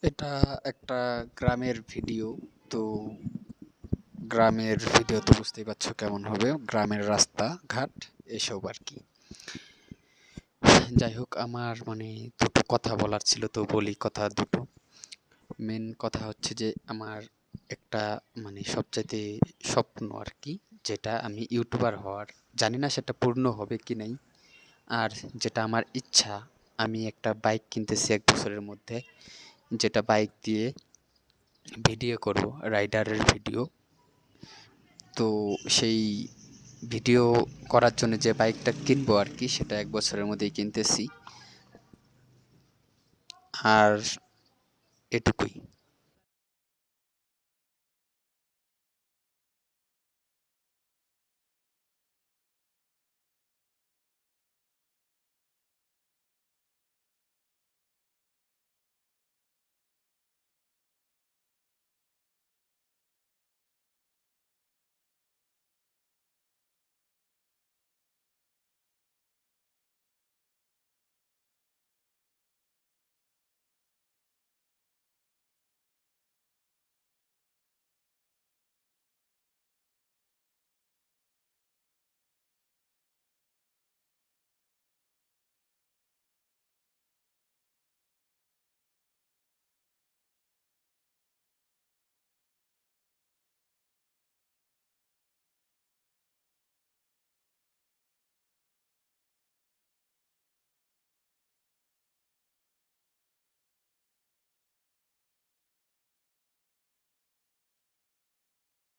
এটা একটা গ্রামের ভিডিও। তো গ্রামের ভিডিও তো বুঝতেই পারছো কেমন হবে, গ্রামের রাস্তা ঘাট এসব আর কি। যাই হোক, আমার মানে দুটো কথা বলার ছিল, তো বলি কথা দুটো। মেন কথা হচ্ছে যে আমার একটা মানে সবচাইতে স্বপ্ন আর কি, যেটা আমি ইউটিউবার হওয়ার, জানি না সেটা পূর্ণ হবে কি নাই। আর যেটা আমার ইচ্ছা, আমি একটা বাইক কিনতেছি 1 বছরের মধ্যে, যেটা বাইক দিয়ে ভিডিও করব, রাইডারের ভিডিও। তো সেই ভিডিও করার জন্য যে বাইকটা কিনবো আর কি, সেটা 1 বছরের মধ্যেই কিনতেছি। আর এটুকুই।